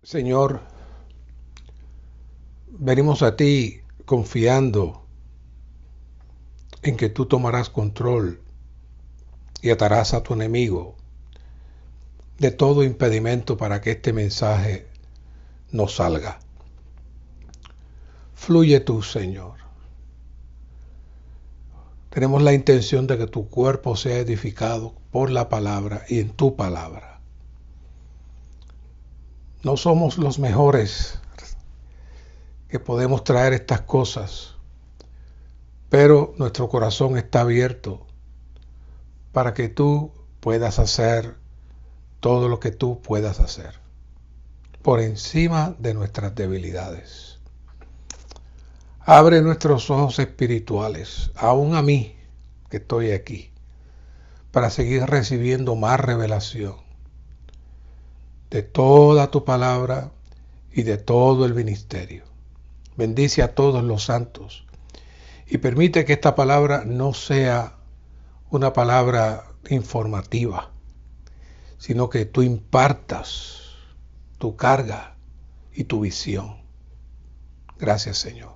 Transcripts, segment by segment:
Señor, venimos a ti confiando en que tú tomarás control y atarás a tu enemigo de todo impedimento para que este mensaje no salga. Fluye tú, Señor. Tenemos la intención de que tu cuerpo sea edificado por la palabra y en tu palabra. No somos los mejores que podemos traer estas cosas, pero nuestro corazón está abierto para que tú puedas hacer todo lo que tú puedas hacer, por encima de nuestras debilidades. Abre nuestros ojos espirituales, aún a mí que estoy aquí, para seguir recibiendo más revelación de toda tu palabra y de todo el ministerio. Bendice a todos los santos y permite que esta palabra no sea una palabra informativa, sino que tú impartas tu carga y tu visión. Gracias, Señor.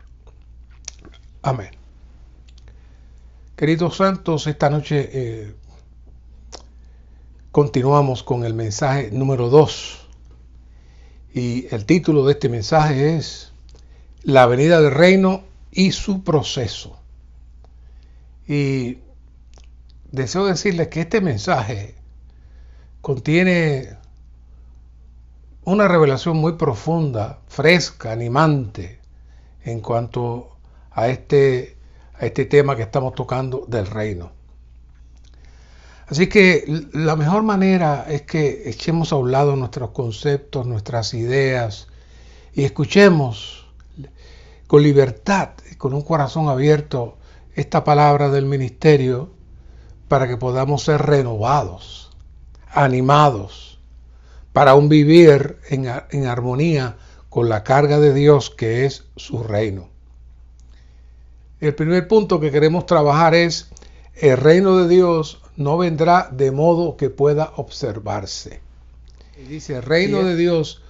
Amén. Queridos santos, esta noche continuamos con el mensaje número 2. Y el título de este mensaje es La venida del reino y su proceso. Y deseo decirles que este mensaje contiene una revelación muy profunda, fresca, animante en cuanto a este tema que estamos tocando del reino. Así que la mejor manera es que echemos a un lado nuestros conceptos, nuestras ideas y escuchemos con libertad, con un corazón abierto, esta palabra del ministerio para que podamos ser renovados, animados, para un vivir en armonía con la carga de Dios que es su reino. El primer punto que queremos trabajar es: el reino de Dios no vendrá de modo que pueda observarse. Y dice, el reino de Dios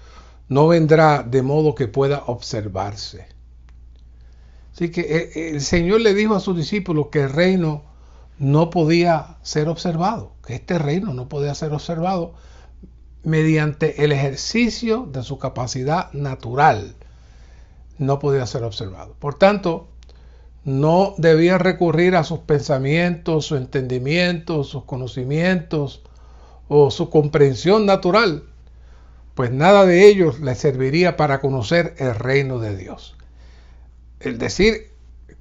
no vendrá de modo que pueda observarse. Así que el Señor le dijo a sus discípulos que el reino no podía ser observado, que este reino no podía ser observado mediante el ejercicio de su capacidad natural. No podía ser observado. Por tanto, no debía recurrir a sus pensamientos, su entendimiento, sus conocimientos o su comprensión natural, pues nada de ellos le serviría para conocer el reino de Dios. El decir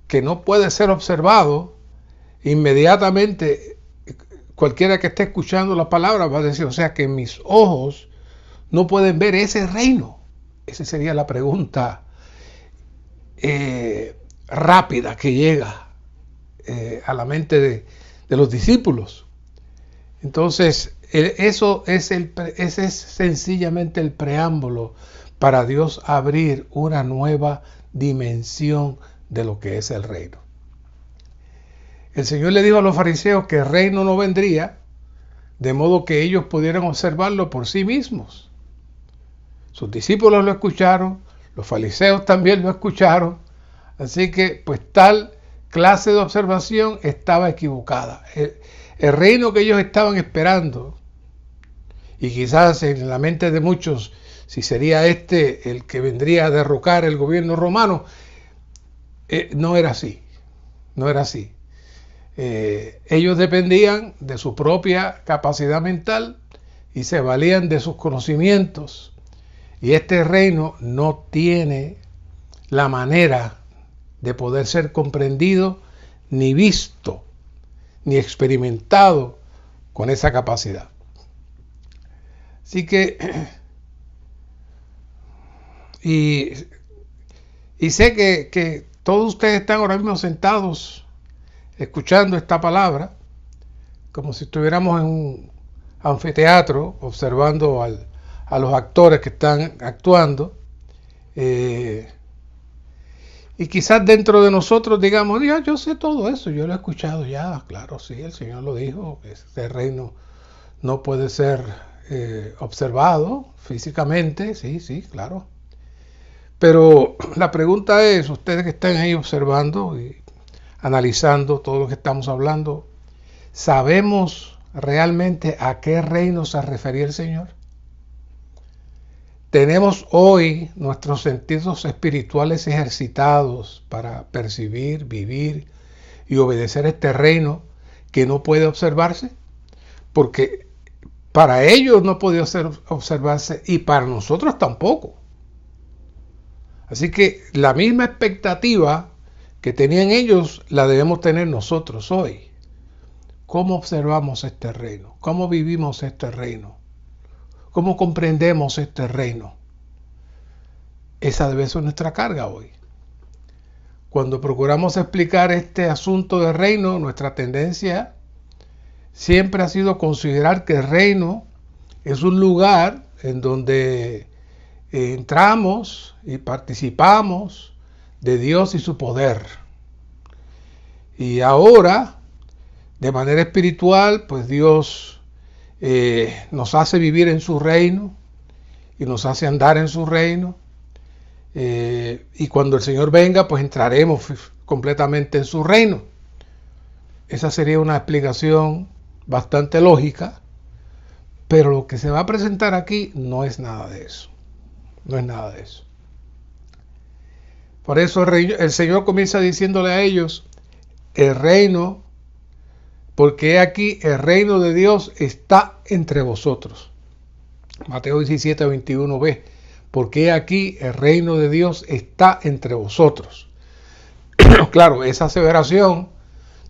que no puede ser observado, inmediatamente cualquiera que esté escuchando la palabra va a decir, o sea que mis ojos no pueden ver ese reino. Esa sería la pregunta rápida que llega a la mente de los discípulos. Entonces, ese es sencillamente el preámbulo para Dios abrir una nueva dimensión de lo que es el reino. El Señor le dijo a los fariseos que el reino no vendría de modo que ellos pudieran observarlo por sí mismos. Sus discípulos lo escucharon, los fariseos también lo escucharon, así que pues tal clase de observación estaba equivocada. El reino que ellos estaban esperando, y quizás en la mente de muchos, si sería este el que vendría a derrocar el gobierno romano, no era así, no era así. Ellos dependían de su propia capacidad mental y se valían de sus conocimientos. Y este reino no tiene la manera de poder ser comprendido, ni visto, ni experimentado con esa capacidad. Así que, y sé que todos ustedes están ahora mismo sentados escuchando esta palabra, como si estuviéramos en un anfiteatro observando a los actores que están actuando. Y quizás dentro de nosotros digamos, yo sé todo eso, yo lo he escuchado ya, claro, sí, el Señor lo dijo, este reino no puede ser observado físicamente, sí, claro. Pero la pregunta es, ustedes que están ahí observando y analizando todo lo que estamos hablando, ¿sabemos realmente a qué reino se refería el Señor? ¿Tenemos hoy nuestros sentidos espirituales ejercitados para percibir, vivir y obedecer este reino que no puede observarse? Porque para ellos no podía observarse y para nosotros tampoco. Así que la misma expectativa que tenían ellos la debemos tener nosotros hoy. ¿Cómo observamos este reino? ¿Cómo vivimos este reino? ¿Cómo comprendemos este reino? Esa debe ser nuestra carga hoy. Cuando procuramos explicar este asunto del reino, nuestra tendencia siempre ha sido considerar que el reino es un lugar en donde entramos y participamos de Dios y su poder. Y ahora, de manera espiritual, pues Dios nos hace vivir en su reino y nos hace andar en su reino. Y cuando el Señor venga, pues entraremos completamente en su reino. Esa sería una explicación bastante lógica, pero lo que se va a presentar aquí no es nada de eso. No es nada de eso. Por eso el Señor comienza diciéndole a ellos, el reino, porque aquí el reino de Dios está entre vosotros. Mateo 17, 21b, porque aquí el reino de Dios está entre vosotros. Claro, esa aseveración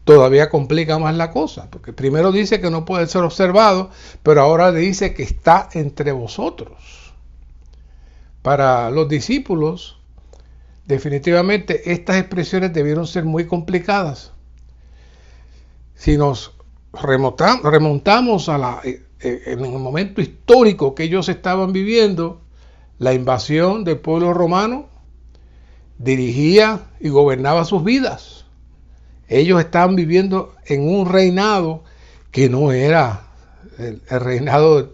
todavía complica más la cosa, porque primero dice que no puede ser observado, pero ahora dice que está entre vosotros. Para los discípulos, definitivamente estas expresiones debieron ser muy complicadas. Si nos remontamos a en el momento histórico que ellos estaban viviendo, la invasión del pueblo romano dirigía y gobernaba sus vidas. Ellos estaban viviendo en un reinado que no era el reinado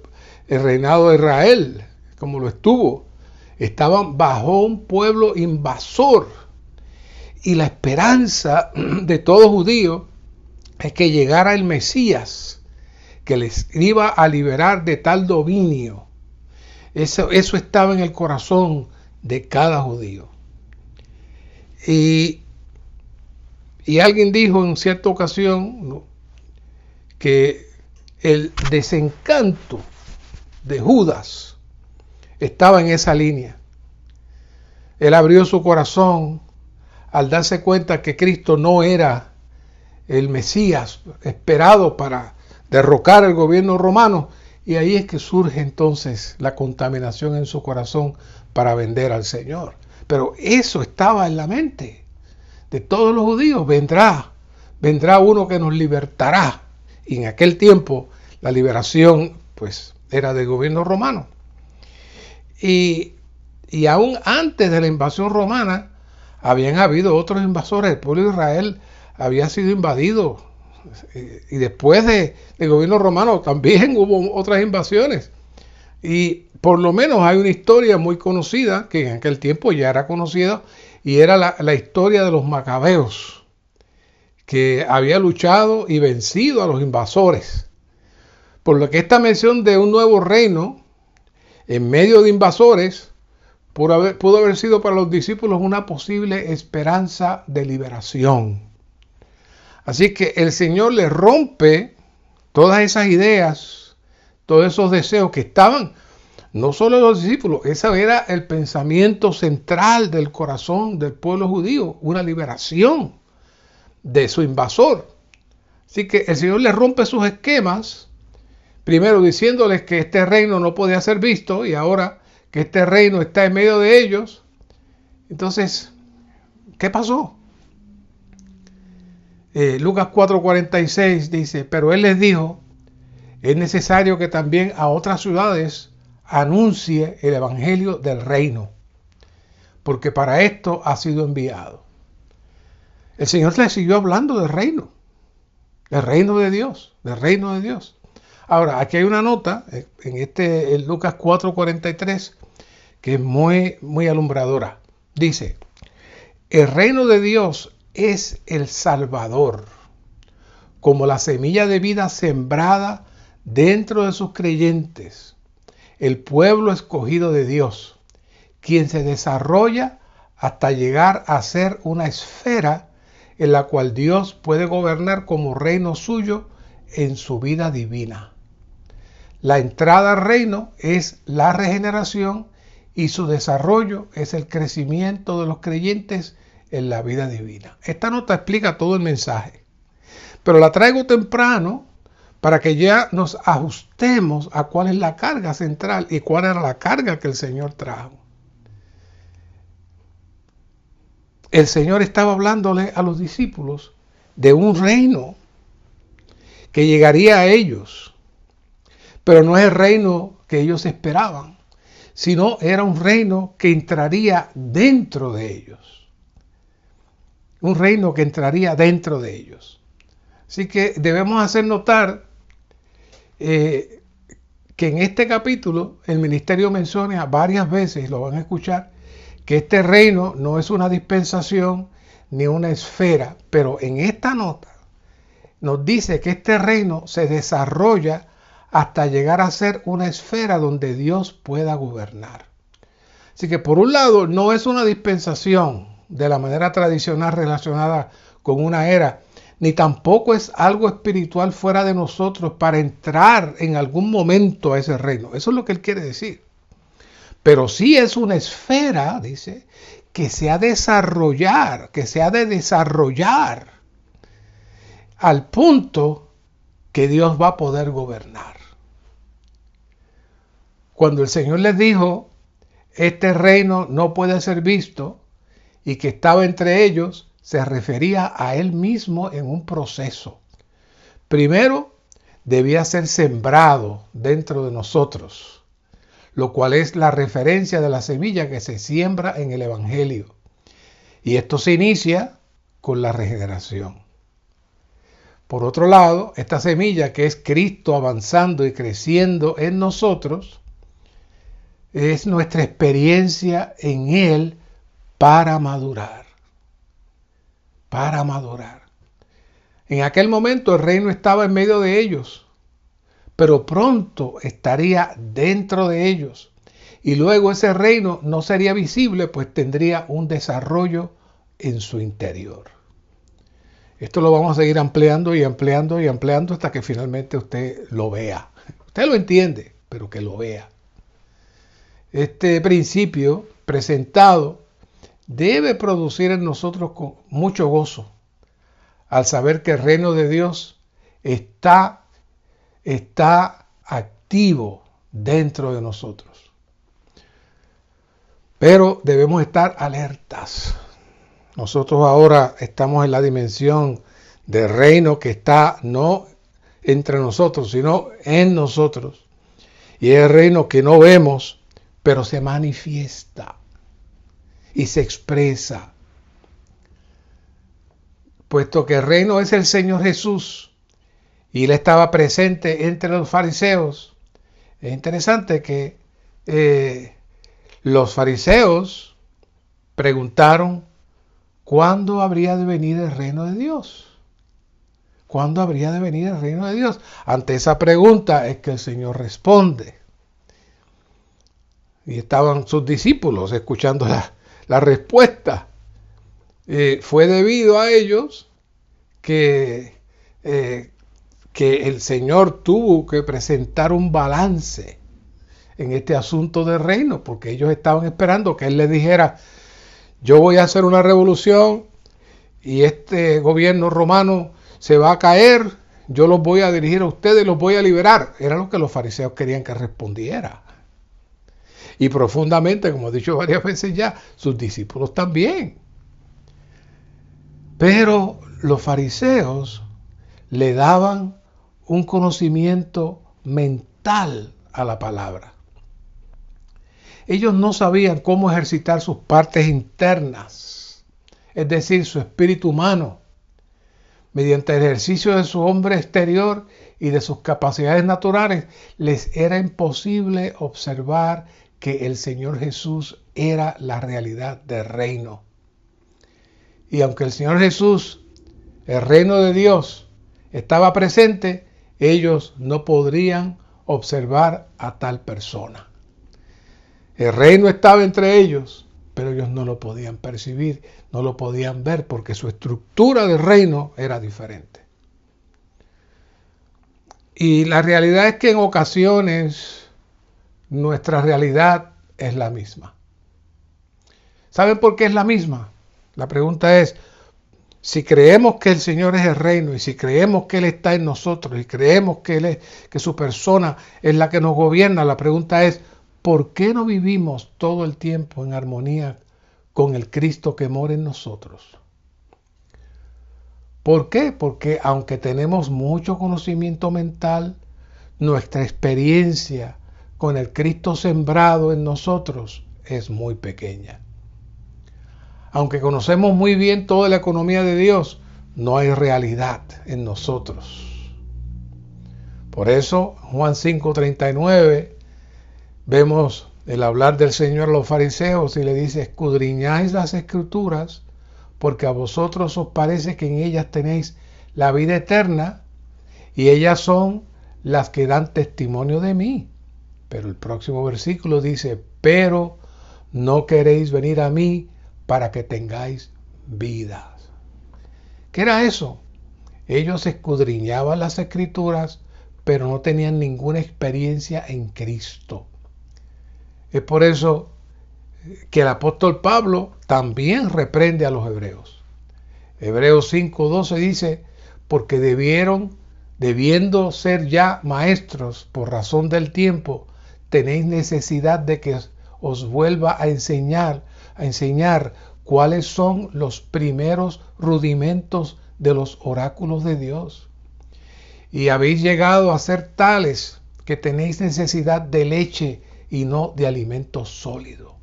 de Israel, como lo estuvo. Estaban bajo un pueblo invasor. Y la esperanza de todo judío es que llegara el Mesías, que les iba a liberar de tal dominio. Eso estaba en el corazón de cada judío. Y alguien dijo en cierta ocasión, ¿no?, que el desencanto de Judas estaba en esa línea. Él abrió su corazón al darse cuenta que Cristo no era el Mesías esperado para derrocar el gobierno romano, y ahí es que surge entonces la contaminación en su corazón para vender al Señor. Pero eso estaba en la mente de todos los judíos. Vendrá uno que nos libertará. Y en aquel tiempo la liberación pues era del gobierno romano. Y aún antes de la invasión romana habían habido otros invasores. El pueblo de Israel había sido invadido. Y después del gobierno romano también hubo otras invasiones. Y por lo menos hay una historia muy conocida, que en aquel tiempo ya era conocida, y era la historia de los macabeos, que había luchado y vencido a los invasores. Por lo que esta mención de un nuevo reino en medio de invasores pudo haber sido para los discípulos una posible esperanza de liberación. Así que el Señor le rompe todas esas ideas, todos esos deseos que estaban, no solo los discípulos, ese era el pensamiento central del corazón del pueblo judío, una liberación de su invasor. Así que el Señor le rompe sus esquemas, primero diciéndoles que este reino no podía ser visto y ahora que este reino está en medio de ellos. Entonces, ¿qué pasó? Lucas 4:46 dice, pero él les dijo, es necesario que también a otras ciudades anuncie el evangelio del reino, porque para esto ha sido enviado. El Señor le siguió hablando del reino de Dios, del reino de Dios. Ahora, aquí hay una nota en Lucas 4:43 que es muy alumbradora. Dice, el reino de Dios es el Salvador, como la semilla de vida sembrada dentro de sus creyentes, el pueblo escogido de Dios, quien se desarrolla hasta llegar a ser una esfera en la cual Dios puede gobernar como reino suyo en su vida divina. La entrada al reino es la regeneración y su desarrollo es el crecimiento de los creyentes en la vida divina. Esta nota explica todo el mensaje, pero la traigo temprano para que ya nos ajustemos a cuál es la carga central y cuál era la carga que el Señor trajo. El Señor estaba hablándole a los discípulos de un reino que llegaría a ellos, pero no es el reino que ellos esperaban, sino era un reino que entraría dentro de ellos. Un reino que entraría dentro de ellos. Así que debemos hacer notar que en este capítulo el ministerio menciona varias veces, lo van a escuchar, que este reino no es una dispensación ni una esfera, pero en esta nota nos dice que este reino se desarrolla hasta llegar a ser una esfera donde Dios pueda gobernar. Así que por un lado no es una dispensación de la manera tradicional relacionada con una era, ni tampoco es algo espiritual fuera de nosotros para entrar en algún momento a ese reino. Eso es lo que él quiere decir. Pero sí es una esfera, dice, que se ha de desarrollar al punto que Dios va a poder gobernar. Cuando el Señor les dijo, este reino no puede ser visto, y que estaba entre ellos, se refería a él mismo en un proceso. Primero, debía ser sembrado dentro de nosotros, lo cual es la referencia de la semilla que se siembra en el Evangelio. Y esto se inicia con la regeneración. Por otro lado, esta semilla que es Cristo avanzando y creciendo en nosotros, es nuestra experiencia en Él para madurar. Para madurar. En aquel momento el reino estaba en medio de ellos, pero pronto estaría dentro de ellos. Y luego ese reino no sería visible, pues tendría un desarrollo en su interior. Esto lo vamos a seguir ampliando y ampliando y ampliando hasta que finalmente usted lo vea. Usted lo entiende, pero que lo vea. Este principio presentado debe producir en nosotros con mucho gozo al saber que el reino de Dios está activo dentro de nosotros. Pero debemos estar alertas. Nosotros ahora estamos en la dimensión del reino que está no entre nosotros, sino en nosotros. Y es el reino que no vemos, pero se manifiesta y se expresa. Puesto que el reino es el Señor Jesús y Él estaba presente entre los fariseos, es interesante que los fariseos preguntaron ¿cuándo habría de venir el reino de Dios? ¿Cuándo habría de venir el reino de Dios? Ante esa pregunta es que el Señor responde. Y estaban sus discípulos escuchando la respuesta. Fue debido a ellos que el Señor tuvo que presentar un balance en este asunto del reino, porque ellos estaban esperando que Él les dijera, yo voy a hacer una revolución y este gobierno romano se va a caer, yo los voy a dirigir a ustedes y los voy a liberar. Era lo que los fariseos querían que respondiera. Y profundamente, como he dicho varias veces ya, sus discípulos también. Pero los fariseos le daban un conocimiento mental a la palabra. Ellos no sabían cómo ejercitar sus partes internas, es decir, su espíritu humano, mediante el ejercicio de su hombre exterior y de sus capacidades naturales, les era imposible observar que el Señor Jesús era la realidad del reino. Y aunque el Señor Jesús, el reino de Dios, estaba presente, ellos no podrían observar a tal persona. El reino estaba entre ellos, pero ellos no lo podían percibir, no lo podían ver, porque su estructura de reino era diferente. Y la realidad es que en ocasiones nuestra realidad es la misma. ¿Saben por qué es la misma? La pregunta es, si creemos que el Señor es el reino y si creemos que Él está en nosotros y creemos que su persona es la que nos gobierna, la pregunta es, ¿por qué no vivimos todo el tiempo en armonía con el Cristo que mora en nosotros? ¿Por qué? Porque aunque tenemos mucho conocimiento mental, nuestra experiencia con el Cristo sembrado en nosotros es muy pequeña. Aunque conocemos muy bien toda la economía de Dios, no hay realidad en nosotros. Por eso, Juan 5:39, vemos el hablar del Señor a los fariseos y le dice, escudriñáis las Escrituras, porque a vosotros os parece que en ellas tenéis la vida eterna, y ellas son las que dan testimonio de mí. Pero el próximo versículo dice, pero no queréis venir a mí para que tengáis vida. ¿Qué era eso? Ellos escudriñaban las Escrituras, pero no tenían ninguna experiencia en Cristo. Es por eso que el apóstol Pablo también reprende a los hebreos. Hebreos 5:12 dice, porque debiendo ser ya maestros por razón del tiempo, tenéis necesidad de que os vuelva a enseñar cuáles son los primeros rudimentos de los oráculos de Dios. Y habéis llegado a ser tales que tenéis necesidad de leche y no de alimento sólido.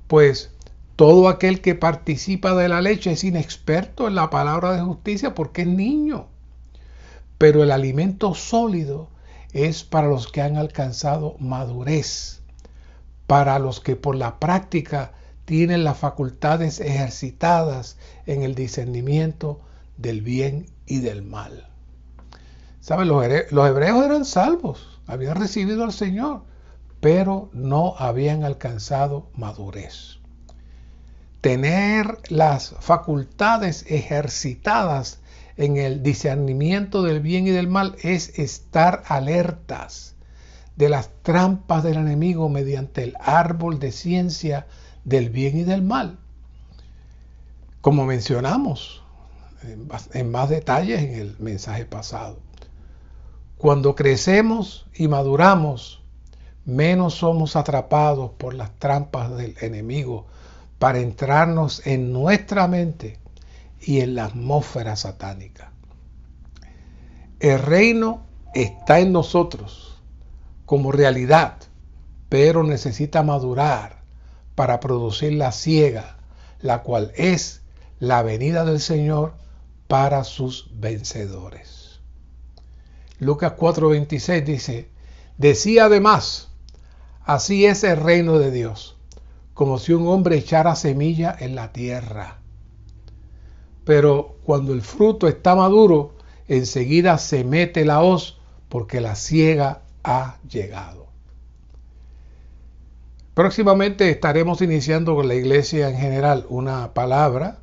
Pues todo aquel que participa de la leche es inexperto en la palabra de justicia porque es niño. Pero el alimento sólido es para los que han alcanzado madurez, para los que por la práctica tienen las facultades ejercitadas en el discernimiento del bien y del mal. ¿Saben? Los hebreos eran salvos, habían recibido al Señor, pero no habían alcanzado madurez. Tener las facultades ejercitadas en el discernimiento del bien y del mal es estar alertas de las trampas del enemigo mediante el árbol de ciencia del bien y del mal. Como mencionamos en más detalles en el mensaje pasado. Cuando crecemos y maduramos, menos somos atrapados por las trampas del enemigo para entrarnos en nuestra mente y en la atmósfera satánica. El reino está en nosotros como realidad, pero necesita madurar para producir la siega, la cual es la venida del Señor para sus vencedores. Lucas 4:26 dice, decía además, así es el reino de Dios, como si un hombre echara semilla en la tierra. Pero cuando el fruto está maduro, enseguida se mete la hoz, porque la siega ha llegado. Próximamente estaremos iniciando con la iglesia en general una palabra,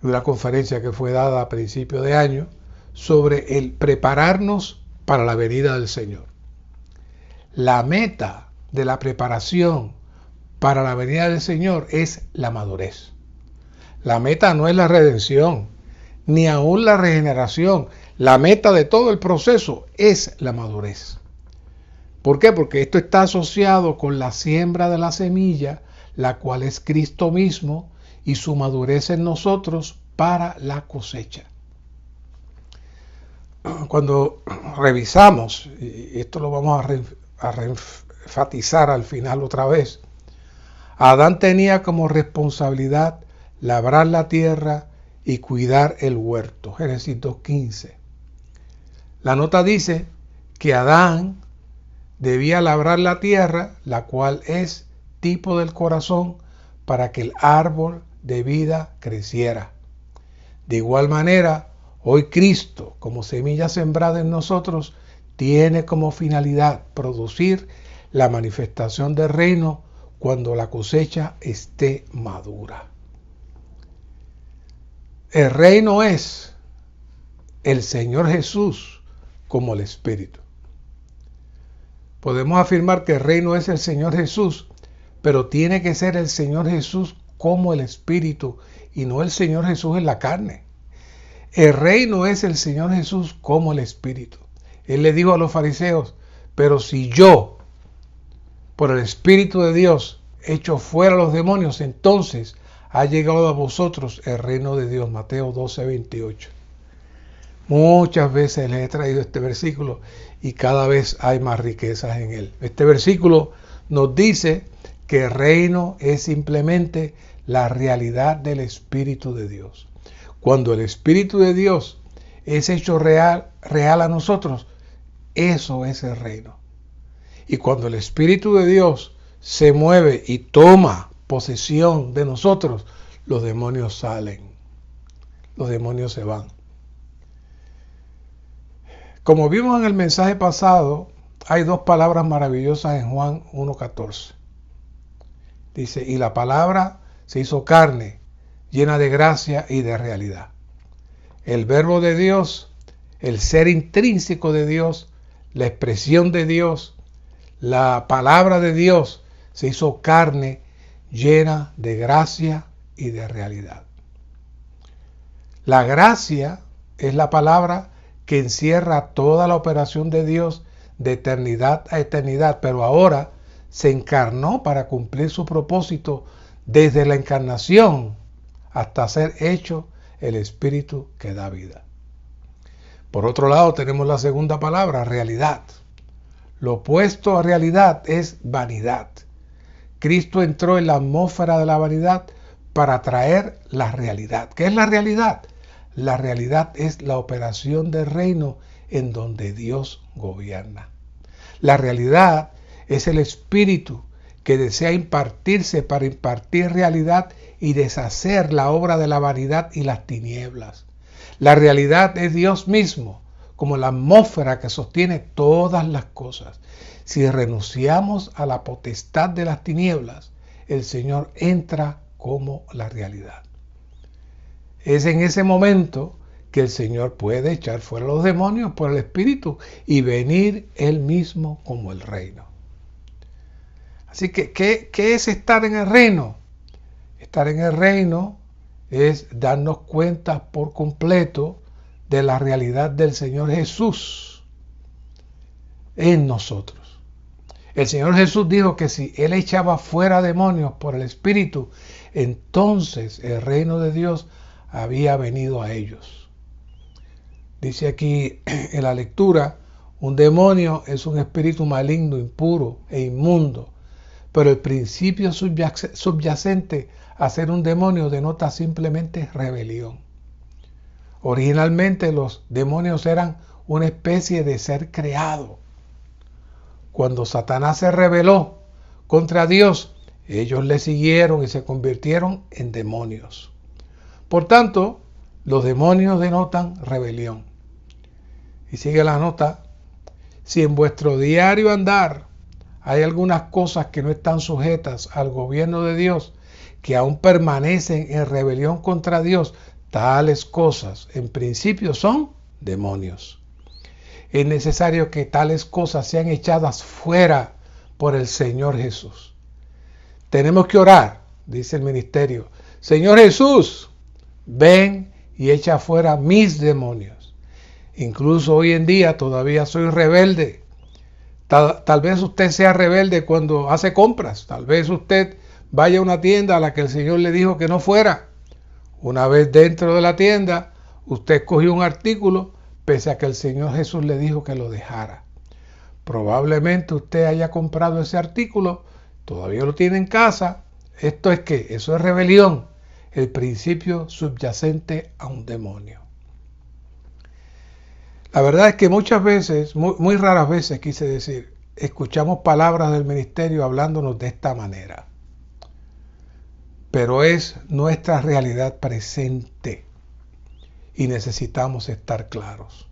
una conferencia que fue dada a principio de año, sobre el prepararnos para la venida del Señor. La meta de la preparación para la venida del Señor es la madurez. La meta no es la redención, ni aún la regeneración. La meta de todo el proceso es la madurez. ¿Por qué? Porque esto está asociado con la siembra de la semilla, la cual es Cristo mismo, y su madurez en nosotros para la cosecha. Cuando revisamos, y esto lo vamos a reenfatizar al final otra vez, Adán tenía como responsabilidad labrar la tierra y cuidar el huerto. Génesis 2:15. La nota dice que Adán debía labrar la tierra, la cual es tipo del corazón, para que el árbol de vida creciera. De igual manera, hoy Cristo, como semilla sembrada en nosotros, tiene como finalidad producir la manifestación del reino cuando la cosecha esté madura. El reino es el Señor Jesús como el Espíritu. Podemos afirmar que el reino es el Señor Jesús, pero tiene que ser el Señor Jesús como el Espíritu y no el Señor Jesús en la carne. El reino es el Señor Jesús como el Espíritu. Él le dijo a los fariseos, pero si yo, por el Espíritu de Dios, echo fuera a los demonios, entonces ha llegado a vosotros el reino de Dios. Mateo 12:28. Muchas veces les he traído este versículo y cada vez hay más riquezas en él. Este versículo nos dice que el reino es simplemente la realidad del Espíritu de Dios. Cuando el Espíritu de Dios es hecho real a nosotros, eso es el reino. Y cuando el Espíritu de Dios se mueve y toma posesión de nosotros, los demonios salen, los demonios se van. Como vimos en el mensaje pasado, hay dos palabras maravillosas en Juan 1:14. Dice, y la palabra se hizo carne, llena de gracia y de realidad. El verbo de Dios, el ser intrínseco de Dios, la expresión de Dios, la palabra de Dios se hizo carne, llena de gracia y de realidad. La gracia es la palabra que encierra toda la operación de Dios de eternidad a eternidad, pero ahora se encarnó para cumplir su propósito desde la encarnación hasta ser hecho el Espíritu que da vida. Por otro lado, tenemos la segunda palabra, realidad. Lo opuesto a realidad es vanidad. Cristo entró en la atmósfera de la vanidad para traer la realidad. ¿Qué es la realidad? La realidad es la operación del reino en donde Dios gobierna. La realidad es el Espíritu que desea impartirse para impartir realidad y deshacer la obra de la vanidad y las tinieblas. La realidad es Dios mismo, como la atmósfera que sostiene todas las cosas. Si renunciamos a la potestad de las tinieblas, el Señor entra como la realidad. Es en ese momento que el Señor puede echar fuera los demonios por el Espíritu y venir Él mismo como el reino. Así que, ¿qué es estar en el reino? Estar en el reino es darnos cuenta por completo de la realidad del Señor Jesús en nosotros. El Señor Jesús dijo que si Él echaba fuera demonios por el Espíritu, entonces el reino de Dios había venido a ellos. Dice aquí en la lectura, un demonio es un espíritu maligno, impuro e inmundo, pero el principio subyacente a ser un demonio denota simplemente rebelión. Originalmente los demonios eran una especie de ser creado. Cuando Satanás se rebeló contra Dios, ellos le siguieron y se convirtieron en demonios. Por tanto, los demonios denotan rebelión. Y sigue la nota, si en vuestro diario andar hay algunas cosas que no están sujetas al gobierno de Dios, que aún permanecen en rebelión contra Dios, tales cosas en principio son demonios. Es necesario que tales cosas sean echadas fuera por el Señor Jesús. Tenemos que orar, dice el ministerio. Señor Jesús, ven y echa fuera mis demonios. Incluso hoy en día todavía soy rebelde. Tal vez usted sea rebelde cuando hace compras. Tal vez usted vaya a una tienda a la que el Señor le dijo que no fuera. Una vez dentro de la tienda, usted escogió un artículo pese a que el Señor Jesús le dijo que lo dejara. Probablemente usted haya comprado ese artículo, todavía lo tiene en casa. ¿Esto es qué? Eso es rebelión. el principio subyacente a un demonio. La verdad es que muchas veces, muy raras veces quise decir, escuchamos palabras del ministerio hablándonos de esta manera. Pero es nuestra realidad presente y necesitamos estar claros.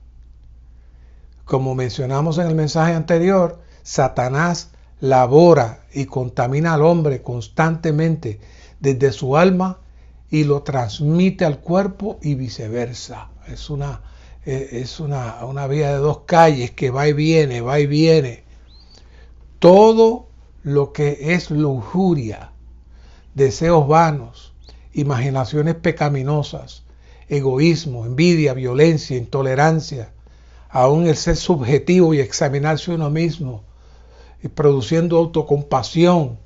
Como mencionamos en el mensaje anterior, Satanás labora y contamina al hombre constantemente desde su alma y lo transmite al cuerpo y viceversa. Es una vía de dos calles que va y viene, va y viene. Todo lo que es lujuria, deseos vanos, imaginaciones pecaminosas, egoísmo, envidia, violencia, intolerancia, aún el ser subjetivo y examinarse uno mismo, y produciendo autocompasión,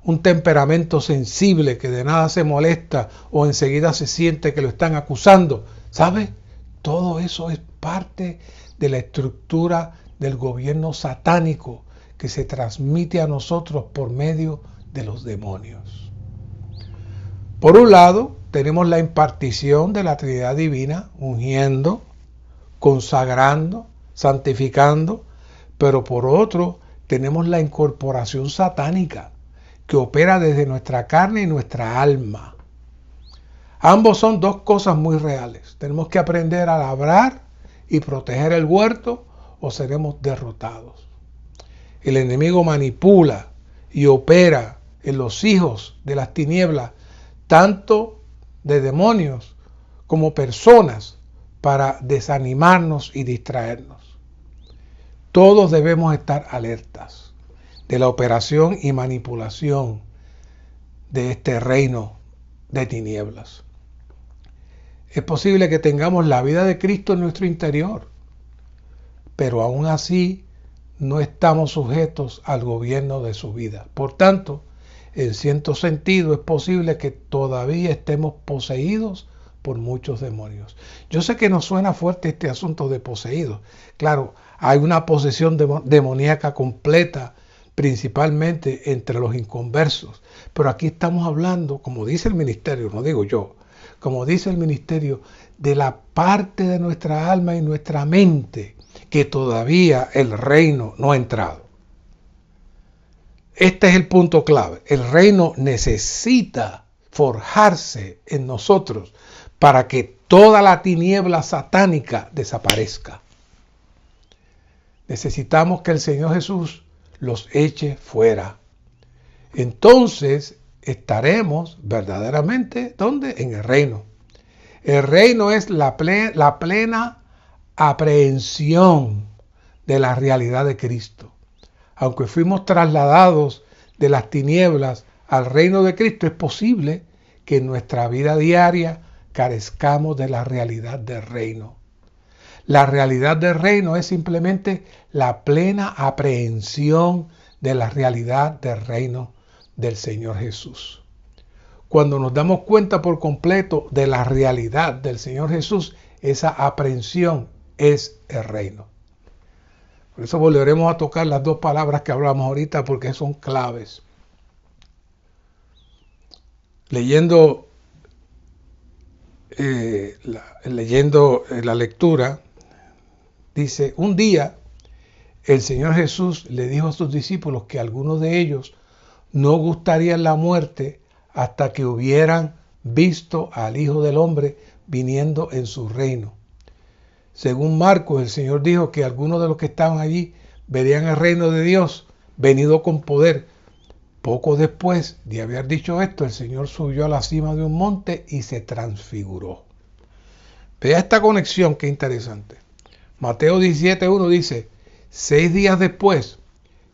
un temperamento sensible que de nada se molesta o enseguida se siente que lo están acusando. ¿Sabe? Todo eso es parte de la estructura del gobierno satánico que se transmite a nosotros por medio de los demonios. Por un lado, tenemos la impartición de la Trinidad Divina, ungiendo, consagrando, santificando, pero por otro, tenemos la incorporación satánica, que opera desde nuestra carne y nuestra alma. Ambos son dos cosas muy reales. Tenemos que aprender a labrar y proteger el huerto o seremos derrotados. El enemigo manipula y opera en los hijos de las tinieblas, tanto de demonios como personas, para desanimarnos y distraernos. Todos debemos estar alertas de la operación y manipulación de este reino de tinieblas. Es posible que tengamos la vida de Cristo en nuestro interior, pero aún así no estamos sujetos al gobierno de su vida. Por tanto, en cierto sentido es posible que todavía estemos poseídos por muchos demonios. Yo sé que nos suena fuerte este asunto de poseídos. Claro, hay una posesión demoníaca completa, principalmente entre los inconversos. Pero aquí estamos hablando, como dice el ministerio, no digo yo, como dice el ministerio, de la parte de nuestra alma y nuestra mente que todavía el reino no ha entrado. Este es el punto clave. El reino necesita forjarse en nosotros para que toda la tiniebla satánica desaparezca. Necesitamos que el Señor Jesús los eche fuera. Entonces estaremos verdaderamente, ¿dónde? En el reino. El reino es la plena aprehensión de la realidad de Cristo. Aunque fuimos trasladados de las tinieblas al reino de Cristo, es posible que en nuestra vida diaria carezcamos de la realidad del reino. La realidad del reino es simplemente la plena aprehensión de la realidad del reino del Señor Jesús. Cuando nos damos cuenta por completo de la realidad del Señor Jesús, esa aprehensión es el reino. Por eso volveremos a tocar las dos palabras que hablamos ahorita porque son claves. Leyendo la lectura, dice, un día el Señor Jesús le dijo a sus discípulos que algunos de ellos no gustarían la muerte hasta que hubieran visto al Hijo del Hombre viniendo en su reino. Según Marcos, el Señor dijo que algunos de los que estaban allí verían el reino de Dios venido con poder. Poco después de haber dicho esto, el Señor subió a la cima de un monte y se transfiguró. Vea esta conexión, qué interesante. Mateo 17:1 dice, 6 días después,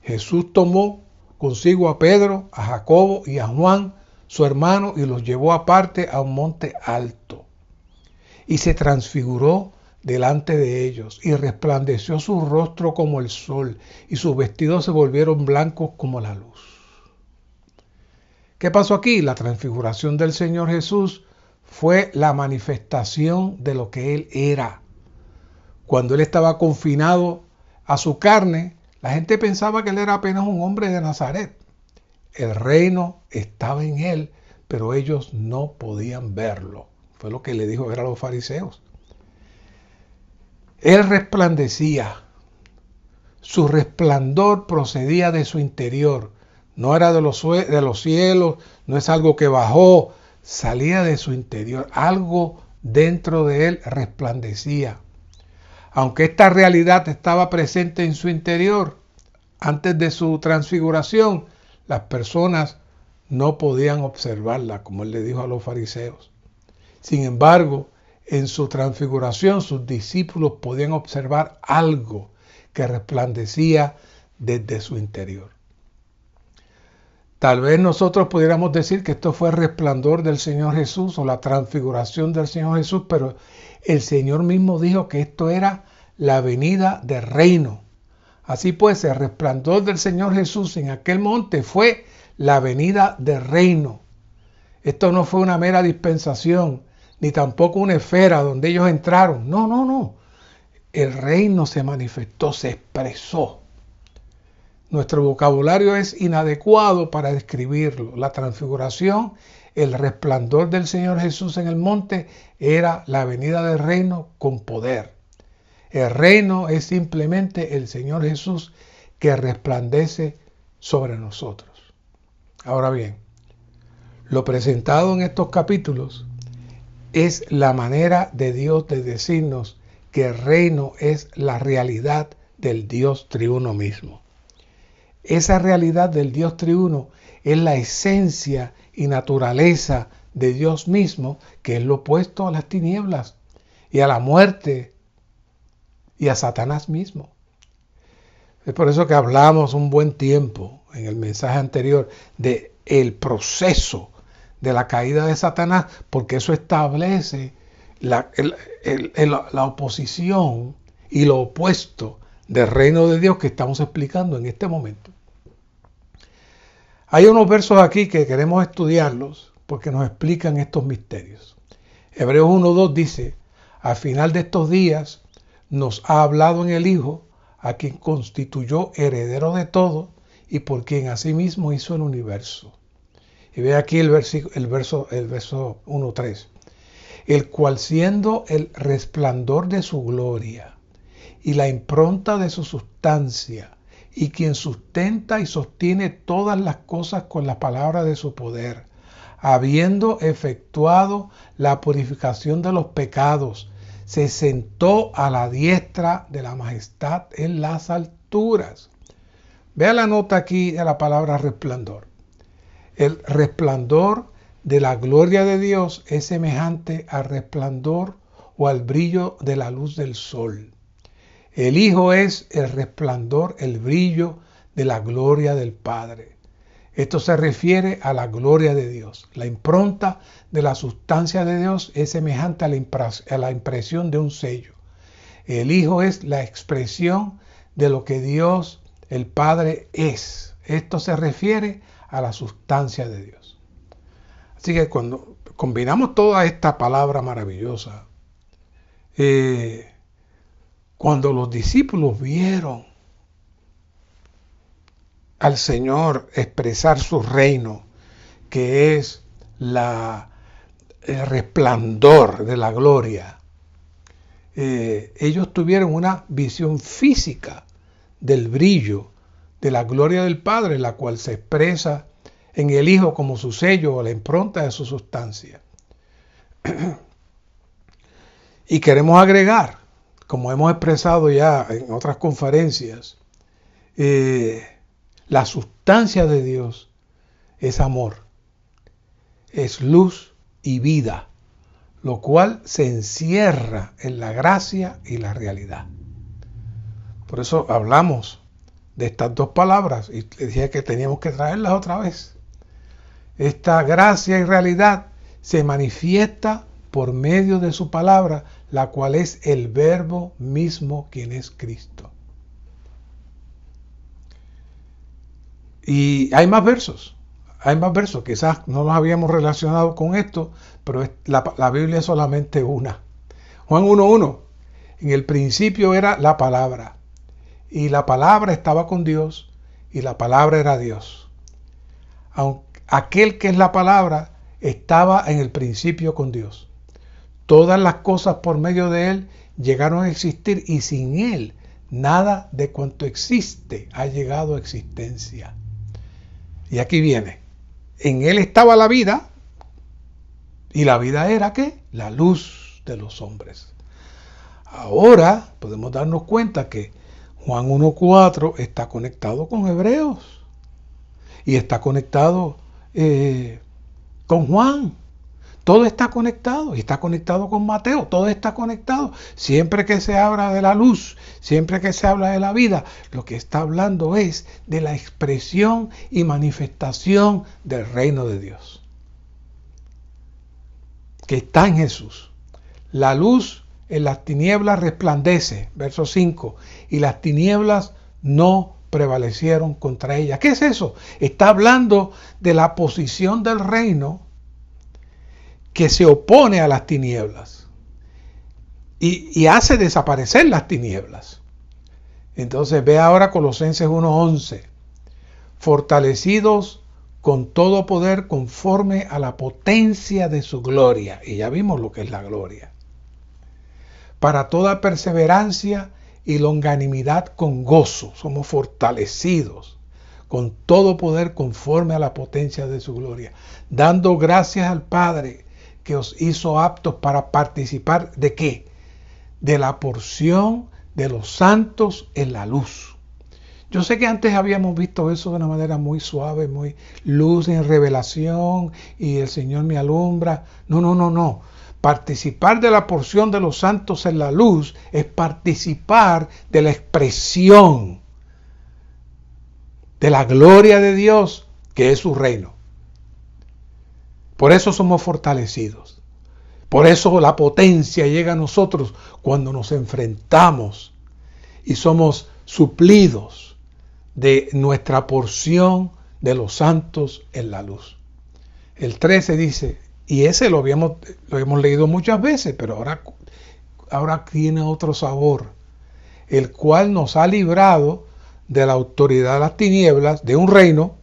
Jesús tomó consigo a Pedro, a Jacobo y a Juan, su hermano, y los llevó aparte a un monte alto. Y se transfiguró delante de ellos, y resplandeció su rostro como el sol, y sus vestidos se volvieron blancos como la luz. ¿Qué pasó aquí? La transfiguración del Señor Jesús fue la manifestación de lo que Él era. Cuando Él estaba confinado a su carne, la gente pensaba que Él era apenas un hombre de Nazaret. El reino estaba en Él, pero ellos no podían verlo. Fue lo que le dijo a los fariseos. Él resplandecía. Su resplandor procedía de su interior. No era de los cielos, no es algo que bajó, salía de su interior. Algo dentro de él resplandecía. Aunque esta realidad estaba presente en su interior, antes de su transfiguración, las personas no podían observarla, como él le dijo a los fariseos. Sin embargo, en su transfiguración, sus discípulos podían observar algo que resplandecía desde su interior. Tal vez nosotros pudiéramos decir que esto fue el resplandor del Señor Jesús o la transfiguración del Señor Jesús, pero el Señor mismo dijo que esto era la venida del reino. Así pues, el resplandor del Señor Jesús en aquel monte fue la venida del reino. Esto no fue una mera dispensación, ni tampoco una esfera donde ellos entraron. No. El reino se manifestó, se expresó. Nuestro vocabulario es inadecuado para describirlo. La transfiguración, el resplandor del Señor Jesús en el monte, era la venida del reino con poder. El reino es simplemente el Señor Jesús que resplandece sobre nosotros. Ahora bien, lo presentado en estos capítulos es la manera de Dios de decirnos que el reino es la realidad del Dios triuno mismo. Esa realidad del Dios triuno es la esencia y naturaleza de Dios mismo, que es lo opuesto a las tinieblas y a la muerte y a Satanás mismo. Es por eso que hablamos un buen tiempo en el mensaje anterior de el proceso de la caída de Satanás, porque eso establece la oposición y lo opuesto del reino de Dios que estamos explicando en este momento. Hay unos versos aquí que queremos estudiarlos porque nos explican estos misterios. Hebreos 1:2 dice: al final de estos días nos ha hablado en el Hijo, a quien constituyó heredero de todo y por quien asimismo hizo el universo. Y ve aquí el verso 1:3. El cual, siendo el resplandor de su gloria y la impronta de su sustancia, y quien sustenta y sostiene todas las cosas con la palabra de su poder, habiendo efectuado la purificación de los pecados, se sentó a la diestra de la majestad en las alturas. Vea la nota aquí de la palabra resplandor. El resplandor de la gloria de Dios es semejante al resplandor o al brillo de la luz del sol. El Hijo es el resplandor, el brillo de la gloria del Padre. Esto se refiere a la gloria de Dios. La impronta de la sustancia de Dios es semejante a la impresión de un sello. El Hijo es la expresión de lo que Dios, el Padre, es. Esto se refiere a la sustancia de Dios. Así que cuando combinamos toda esta palabra maravillosa, cuando los discípulos vieron al Señor expresar su reino, que es el resplandor de la gloria, ellos tuvieron una visión física del brillo de la gloria del Padre, la cual se expresa en el Hijo como su sello o la impronta de su sustancia. Y queremos agregar, como hemos expresado ya en otras conferencias, la sustancia de Dios es amor, es luz y vida, lo cual se encierra en la gracia y la realidad. Por eso hablamos de estas dos palabras y le dije que teníamos que traerlas otra vez. Esta gracia y realidad se manifiesta por medio de su palabra, la cual es el Verbo mismo, quien es Cristo. Y hay más versos, quizás no los habíamos relacionado con esto, pero la Biblia es solamente una. Juan 1:1, en el principio era la palabra, y la palabra estaba con Dios, y la palabra era Dios. Aquel que es la palabra estaba en el principio con Dios. Todas las cosas por medio de Él llegaron a existir y sin Él nada de cuanto existe ha llegado a existencia. Y aquí viene. En Él estaba la vida y la vida era ¿qué? La luz de los hombres. Ahora podemos darnos cuenta que Juan 1.4 está conectado con Hebreos y está conectado con Juan. Todo está conectado y está conectado con Mateo. Todo está conectado. Siempre que se habla de la luz, siempre que se habla de la vida, lo que está hablando es de la expresión y manifestación del reino de Dios, que está en Jesús. La luz en las tinieblas resplandece, verso 5, y las tinieblas no prevalecieron contra ella. ¿Qué es eso? Está hablando de la posición del reino que se opone a las tinieblas y hace desaparecer las tinieblas. Entonces ve ahora Colosenses 1:11, fortalecidos con todo poder conforme a la potencia de su gloria. Y ya vimos lo que es la gloria. Para toda perseverancia y longanimidad con gozo. Somos fortalecidos con todo poder conforme a la potencia de su gloria. Dando gracias al Padre que os hizo aptos para participar ¿de qué? De la porción de los santos en la luz. Yo sé que antes habíamos visto eso de una manera muy suave, muy luz en revelación y el Señor me alumbra. No. Participar de la porción de los santos en la luz es participar de la expresión de la gloria de Dios, que es su reino. Por eso somos fortalecidos. Por eso la potencia llega a nosotros cuando nos enfrentamos y somos suplidos de nuestra porción de los santos en la luz. El 13 dice, y ese lo hemos leído muchas veces, pero ahora tiene otro sabor, el cual nos ha librado de la autoridad de las tinieblas, de un reino,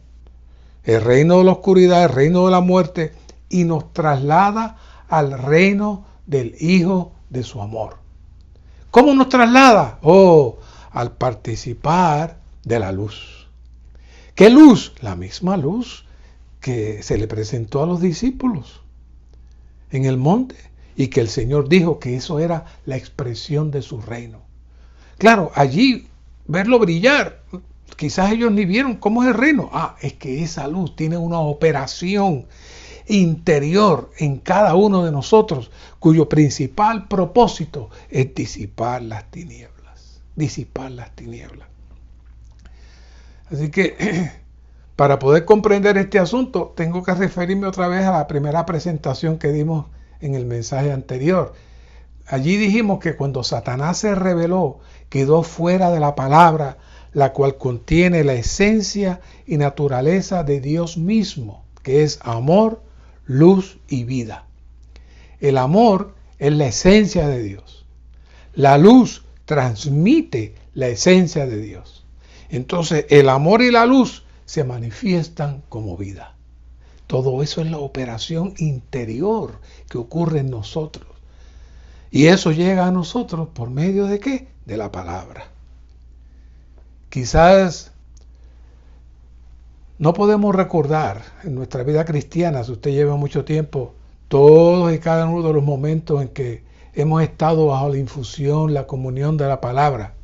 el reino de la oscuridad, el reino de la muerte, y nos traslada al reino del Hijo de su amor. ¿Cómo nos traslada? Al participar de la luz. ¿Qué luz? La misma luz que se le presentó a los discípulos en el monte y que el Señor dijo que eso era la expresión de su reino. Claro, allí verlo brillar, quizás ellos ni vieron cómo es el reino. Es que esa luz tiene una operación interior en cada uno de nosotros, cuyo principal propósito es disipar las tinieblas. Disipar las tinieblas. Así que para poder comprender este asunto, tengo que referirme otra vez a la primera presentación que dimos en el mensaje anterior. Allí dijimos que cuando Satanás se rebeló, quedó fuera de la palabra, la cual contiene la esencia y naturaleza de Dios mismo, que es amor, luz y vida. El amor es la esencia de Dios. La luz transmite la esencia de Dios. Entonces, el amor y la luz se manifiestan como vida. Todo eso es la operación interior que ocurre en nosotros. Y eso llega a nosotros por medio de ¿qué? De la palabra. Quizás no podemos recordar en nuestra vida cristiana, si usted lleva mucho tiempo, todos y cada uno de los momentos en que hemos estado bajo la infusión, la comunión de la palabra.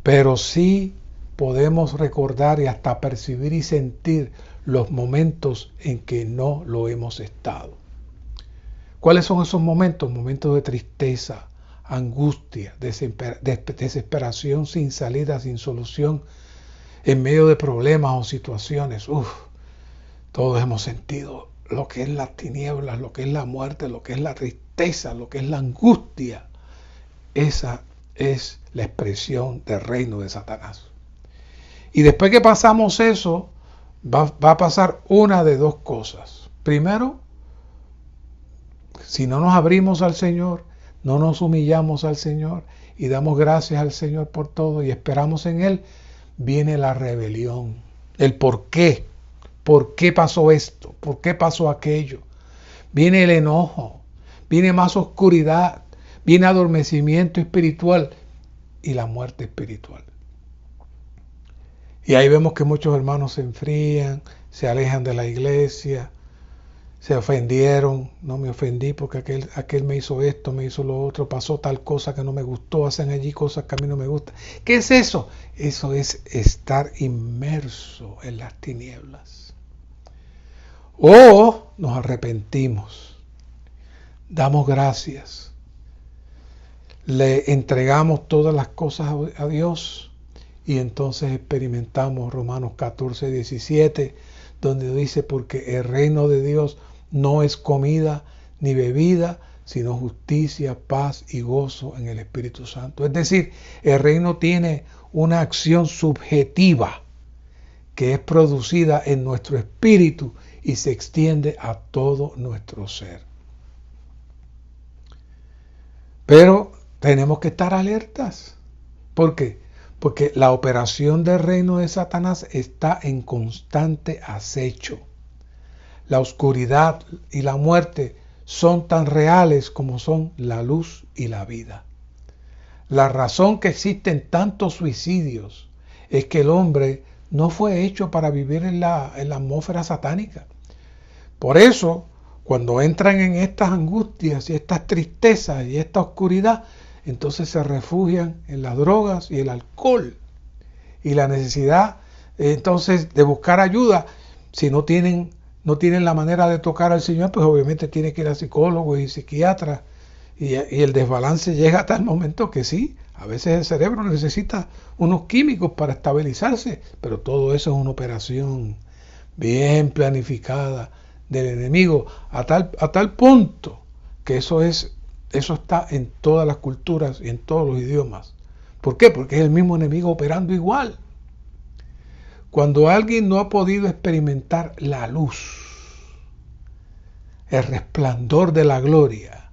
Pero sí podemos recordar y hasta percibir y sentir los momentos en que no lo hemos estado. ¿Cuáles son esos momentos? Momentos de tristeza, angustia, desesperación sin salida, sin solución, en medio de problemas o situaciones. Todos hemos sentido lo que es las tinieblas, lo que es la muerte, lo que es la tristeza, lo que es la angustia. Esa es la expresión del reino de Satanás. Y después que pasamos eso, va a pasar una de dos cosas. Primero, si no nos abrimos al Señor, no nos humillamos al Señor y damos gracias al Señor por todo y esperamos en Él, viene la rebelión. El por qué. ¿Por qué pasó esto? ¿Por qué pasó aquello? viene el enojo, viene más oscuridad, viene adormecimiento espiritual y la muerte espiritual. Y ahí vemos que muchos hermanos se enfrían, se alejan de la iglesia, se ofendieron. No me ofendí porque aquel me hizo esto, me hizo lo otro, pasó tal cosa que no me gustó, hacen allí cosas que a mí no me gustan. ¿Qué es eso? Eso es estar inmerso en las tinieblas. O nos arrepentimos, damos gracias, le entregamos todas las cosas a Dios y entonces experimentamos Romanos 14, 17, donde dice, porque el reino de Dios no es comida ni bebida, sino justicia, paz y gozo en el Espíritu Santo. Es decir, el reino tiene una acción subjetiva que es producida en nuestro espíritu y se extiende a todo nuestro ser. Pero tenemos que estar alertas. ¿Por qué? Porque la operación del reino de Satanás está en constante acecho. La oscuridad y la muerte son tan reales como son la luz y la vida. La razón que existen tantos suicidios es que el hombre no fue hecho para vivir en la atmósfera satánica. Por eso, cuando entran en estas angustias y estas tristezas y esta oscuridad, entonces se refugian en las drogas y el alcohol. Y la necesidad entonces de buscar ayuda, si no tienen la manera de tocar al Señor, pues obviamente tiene que ir a psicólogos y psiquiatras. Y el desbalance llega a tal momento que sí, a veces el cerebro necesita unos químicos para estabilizarse, pero todo eso es una operación bien planificada del enemigo a tal punto que eso está en todas las culturas y en todos los idiomas. ¿Por qué? Porque es el mismo enemigo operando igual. Cuando alguien no ha podido experimentar la luz, el resplandor de la gloria,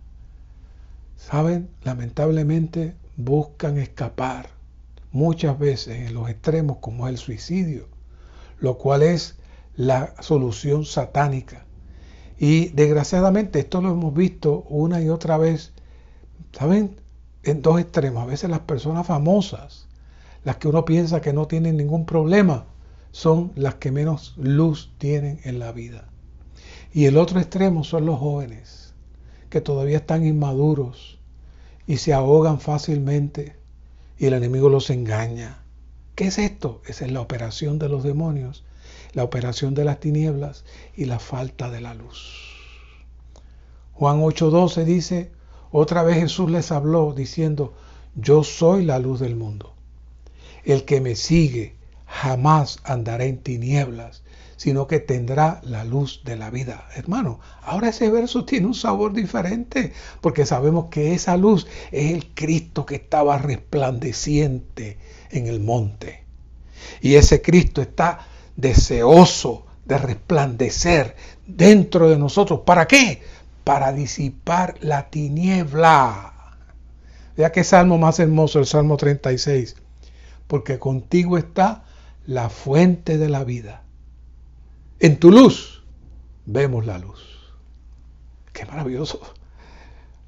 ¿saben? Lamentablemente buscan escapar muchas veces en los extremos, como es el suicidio, lo cual es la solución satánica. Y desgraciadamente esto lo hemos visto una y otra vez, ¿saben? En dos extremos. A veces las personas famosas, las que uno piensa que no tienen ningún problema, son las que menos luz tienen en la vida. Y el otro extremo son los jóvenes, que todavía están inmaduros y se ahogan fácilmente y el enemigo los engaña. ¿Qué es esto? Esa es la operación de los demonios, la operación de las tinieblas y la falta de la luz. Juan 8:12 dice, otra vez Jesús les habló diciendo, yo soy la luz del mundo. El que me sigue jamás andará en tinieblas, sino que tendrá la luz de la vida. Hermano, ahora ese verso tiene un sabor diferente, porque sabemos que esa luz es el Cristo que estaba resplandeciente en el monte. Y ese Cristo está deseoso de resplandecer dentro de nosotros. ¿Para qué? Para disipar la tiniebla. Vea qué salmo más hermoso, el Salmo 36. Porque contigo está la fuente de la vida. En tu luz vemos la luz. Qué maravilloso.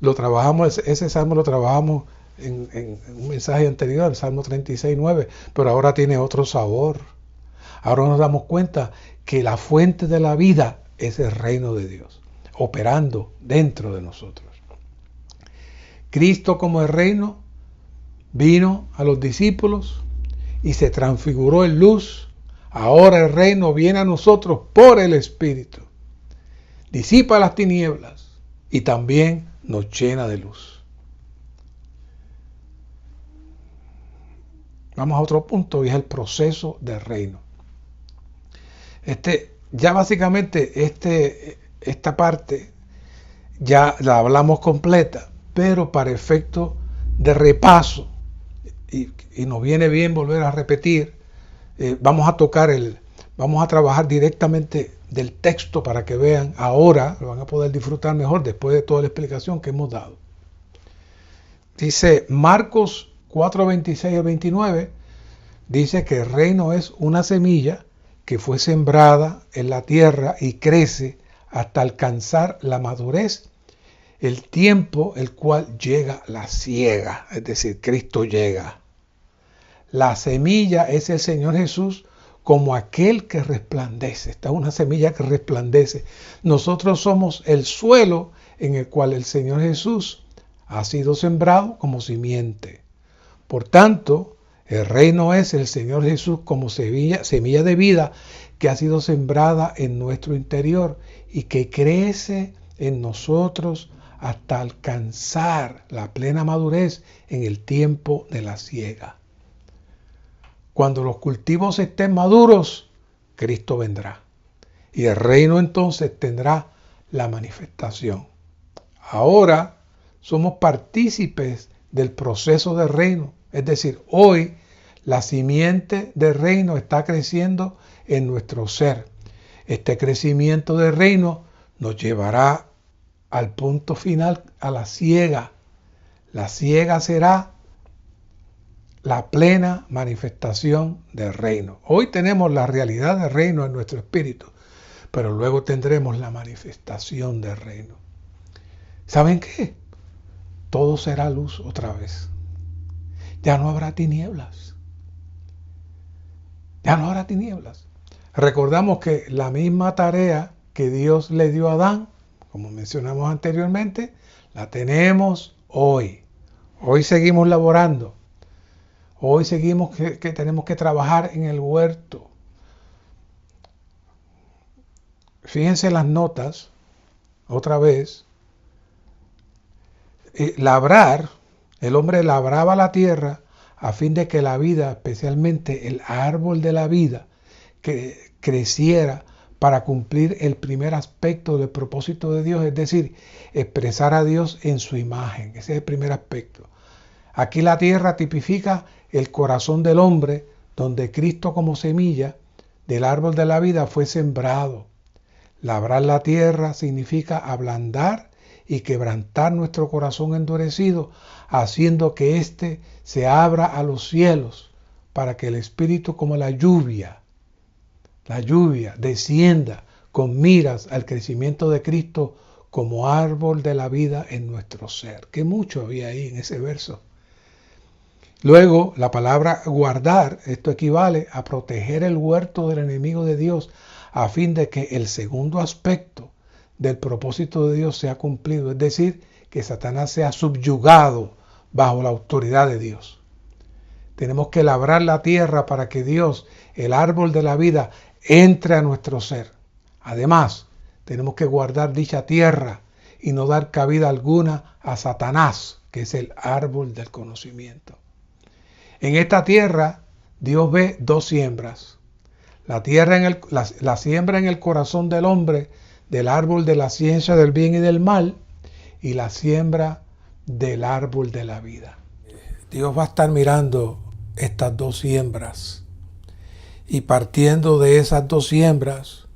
Lo trabajamos, ese salmo lo trabajamos en un mensaje anterior, el Salmo 36:9, pero ahora tiene otro sabor. Ahora nos damos cuenta que la fuente de la vida es el reino de Dios, operando dentro de nosotros. Cristo como el reino vino a los discípulos y se transfiguró en luz. Ahora el reino viene a nosotros por el Espíritu. Disipa las tinieblas y también nos llena de luz. Vamos a otro punto y es el proceso del reino. Ya básicamente esta parte ya la hablamos completa, pero para efecto de repaso, y nos viene bien volver a repetir, vamos a trabajar directamente del texto para que vean ahora, lo van a poder disfrutar mejor después de toda la explicación que hemos dado. Dice Marcos 4:26 al 29, dice que el reino es una semilla que fue sembrada en la tierra y crece hasta alcanzar la madurez, el tiempo el cual llega la siega, es decir, Cristo llega. La semilla es el Señor Jesús como aquel que resplandece. Esta es una semilla que resplandece. Nosotros somos el suelo en el cual el Señor Jesús ha sido sembrado como simiente. Por tanto, el reino es el Señor Jesús como semilla de vida que ha sido sembrada en nuestro interior y que crece en nosotros hasta alcanzar la plena madurez en el tiempo de la siega. Cuando los cultivos estén maduros, Cristo vendrá. Y el reino entonces tendrá la manifestación. Ahora somos partícipes del proceso del reino. Es decir, hoy la simiente del reino está creciendo en nuestro ser. Este crecimiento del reino nos llevará al punto final, a la siega. La siega será la plena manifestación del reino. Hoy tenemos la realidad del reino en nuestro espíritu, pero luego tendremos la manifestación del reino. ¿Saben qué? Todo será luz otra vez. Ya no habrá tinieblas. Ya no habrá tinieblas. Recordamos que la misma tarea que Dios le dio a Adán, como mencionamos anteriormente, la tenemos hoy. Hoy seguimos laborando. Hoy seguimos que tenemos que trabajar en el huerto. Fíjense las notas, otra vez. Labrar, el hombre labraba la tierra a fin de que la vida, especialmente el árbol de la vida, que creciera para cumplir el primer aspecto del propósito de Dios, es decir, expresar a Dios en su imagen. Ese es el primer aspecto. Aquí la tierra tipifica el corazón del hombre, donde Cristo como semilla del árbol de la vida fue sembrado. Labrar la tierra significa ablandar y quebrantar nuestro corazón endurecido, haciendo que éste se abra a los cielos, para que el Espíritu como la lluvia descienda con miras al crecimiento de Cristo como árbol de la vida en nuestro ser. Qué mucho había ahí en ese verso. Luego, la palabra guardar, esto equivale a proteger el huerto del enemigo de Dios, a fin de que el segundo aspecto del propósito de Dios sea cumplido, es decir, que Satanás sea subyugado bajo la autoridad de Dios. Tenemos que labrar la tierra para que Dios, el árbol de la vida, entre a nuestro ser. Además, tenemos que guardar dicha tierra y no dar cabida alguna a Satanás, que es el árbol del conocimiento. En esta tierra, Dios ve dos siembras. La siembra en el corazón del hombre del árbol de la ciencia del bien y del mal, y la siembra del árbol de la vida. Dios va a estar mirando estas dos siembras, y partiendo de esas dos siembras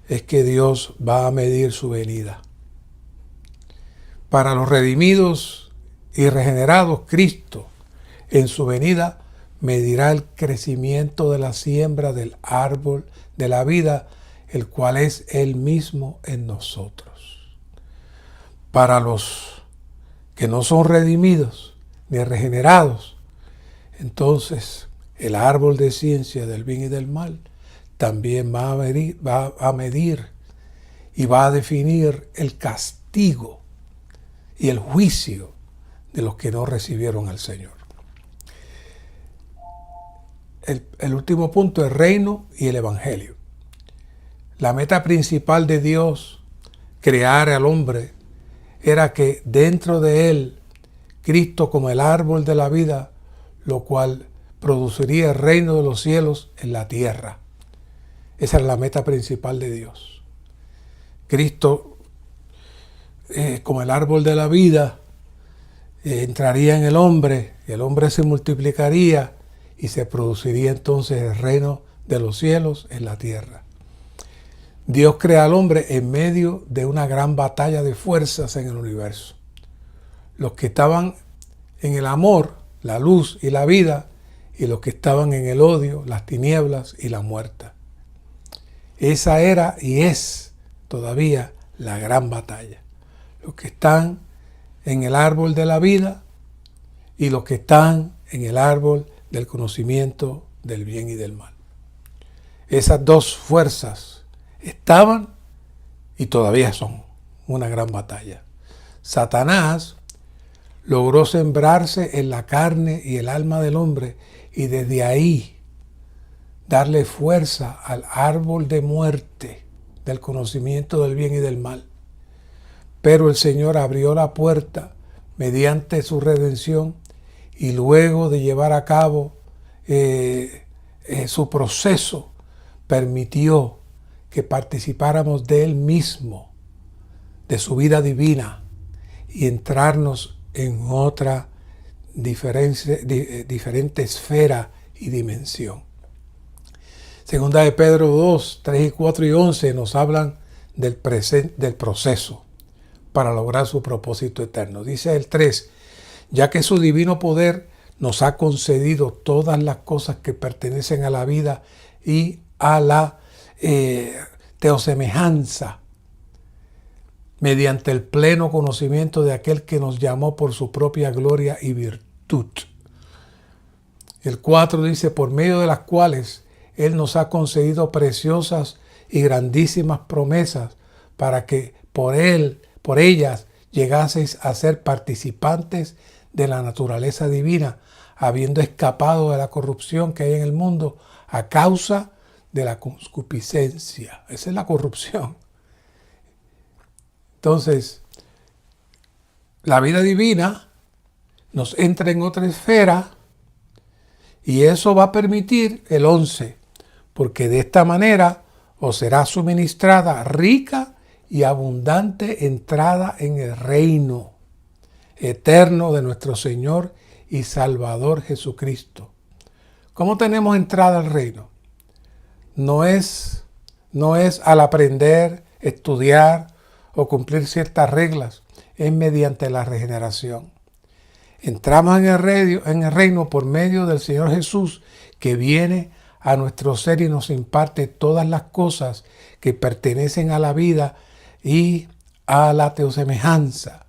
es que Dios va a medir su venida. Para los redimidos y regenerados, Cristo en su venida medirá el crecimiento de la siembra del árbol de la vida, el cual es Él mismo en nosotros. Para los que no son redimidos ni regenerados, entonces el árbol de ciencia del bien y del mal también va a medir y va a definir el castigo y el juicio de los que no recibieron al Señor. El último punto es el reino y el evangelio. La meta principal de Dios, crear al hombre, era que dentro de él, Cristo como el árbol de la vida, lo cual produciría el reino de los cielos en la tierra. Esa es la meta principal de Dios. Cristo, como el árbol de la vida, entraría en el hombre se multiplicaría y se produciría entonces el reino de los cielos en la tierra. Dios crea al hombre en medio de una gran batalla de fuerzas en el universo. Los que estaban en el amor, la luz y la vida, y los que estaban en el odio, las tinieblas y la muerte. Esa era y es todavía la gran batalla. Los que están en el árbol de la vida y los que están en el árbol del conocimiento del bien y del mal. Esas dos fuerzas estaban y todavía son una gran batalla. Satanás logró sembrarse en la carne y el alma del hombre y desde ahí darle fuerza al árbol de muerte del conocimiento del bien y del mal. Pero el Señor abrió la puerta mediante su redención y luego de llevar a cabo su proceso, permitió que participáramos de Él mismo, de su vida divina, y entrarnos en otra diferente esfera y dimensión. Segunda de Pedro 2, 3 y 4 y 11 nos hablan del proceso para lograr su propósito eterno. Dice el 3, ya que su divino poder nos ha concedido todas las cosas que pertenecen a la vida y a la teosemejanza, mediante el pleno conocimiento de aquel que nos llamó por su propia gloria y virtud. El 4 dice, por medio de las cuales Él nos ha concedido preciosas y grandísimas promesas para que por ellas llegaseis a ser participantes de la naturaleza divina, habiendo escapado de la corrupción que hay en el mundo a causa de la concupiscencia. Esa es la corrupción. Entonces, la vida divina nos entra en otra esfera y eso va a permitir el 11, porque de esta manera os será suministrada rica y abundante entrada en el reino eterno de nuestro Señor y Salvador Jesucristo. ¿Cómo tenemos entrada al reino? No es al aprender, estudiar o cumplir ciertas reglas, es mediante la regeneración. Entramos en el reino por medio del Señor Jesús, que viene a nuestro ser y nos imparte todas las cosas que pertenecen a la vida y a la teosemejanza.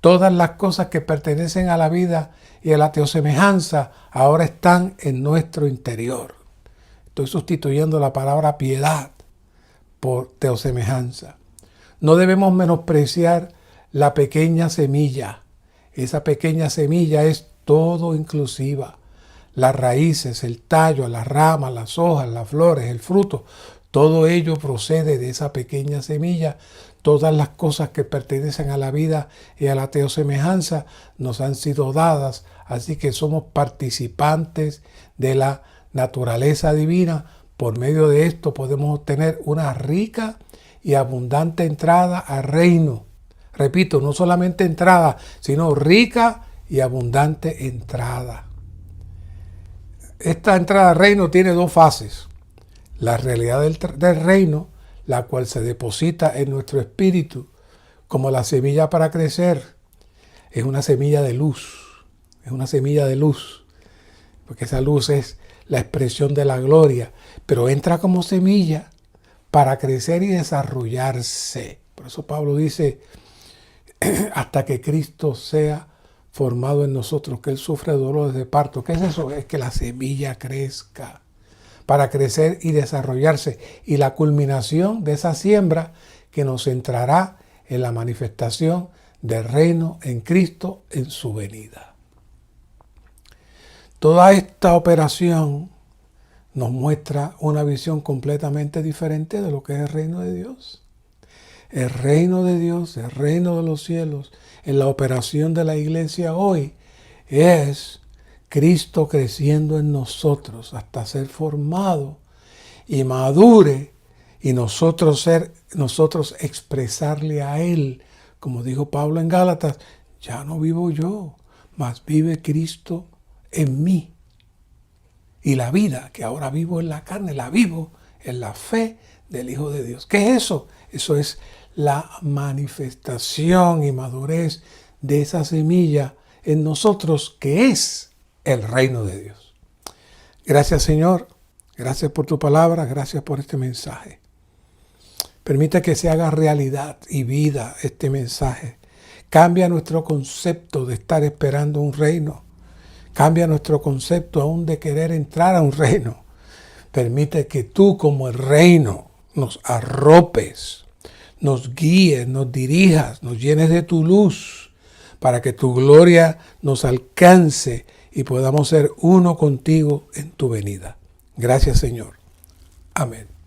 Todas las cosas que pertenecen a la vida y a la teosemejanza ahora están en nuestro interior. Estoy sustituyendo la palabra piedad por teosemejanza. No debemos menospreciar la pequeña semilla. Esa pequeña semilla es todo inclusiva. Las raíces, el tallo, las ramas, las hojas, las flores, el fruto, todo ello procede de esa pequeña semilla. Todas las cosas que pertenecen a la vida y a la teosemejanza nos han sido dadas, así que somos participantes de la naturaleza divina. Por medio de esto podemos obtener una rica y abundante entrada al reino. Repito, no solamente entrada, sino rica y abundante entrada. Esta entrada al reino tiene dos fases. La realidad del reino, la cual se deposita en nuestro espíritu como la semilla para crecer. Es una semilla de luz. Es una semilla de luz. Porque esa luz es la expresión de la gloria. Pero entra como semilla para crecer y desarrollarse. Por eso Pablo dice, hasta que Cristo sea formado en nosotros, que Él sufre dolores de parto. ¿Qué es eso? Es que la semilla crezca para crecer y desarrollarse. Y la culminación de esa siembra que nos entrará en la manifestación del reino en Cristo en su venida. Toda esta operación nos muestra una visión completamente diferente de lo que es el reino de Dios. El reino de Dios, el reino de los cielos, en la operación de la iglesia hoy, es Cristo creciendo en nosotros hasta ser formado y madure y nosotros expresarle a Él, como dijo Pablo en Gálatas, ya no vivo yo, mas vive Cristo en mí. Y la vida que ahora vivo en la carne, la vivo en la fe del Hijo de Dios. ¿Qué es eso? Eso es la manifestación y madurez de esa semilla en nosotros que es el reino de Dios. Gracias, Señor. Gracias por tu palabra. Gracias por este mensaje. Permite que se haga realidad y vida este mensaje. Cambia nuestro concepto de estar esperando un reino. Cambia nuestro concepto aún de querer entrar a un reino. Permite que tú como el reino nos arropes, nos guíes, nos dirijas, nos llenes de tu luz para que tu gloria nos alcance y podamos ser uno contigo en tu venida. Gracias, Señor. Amén.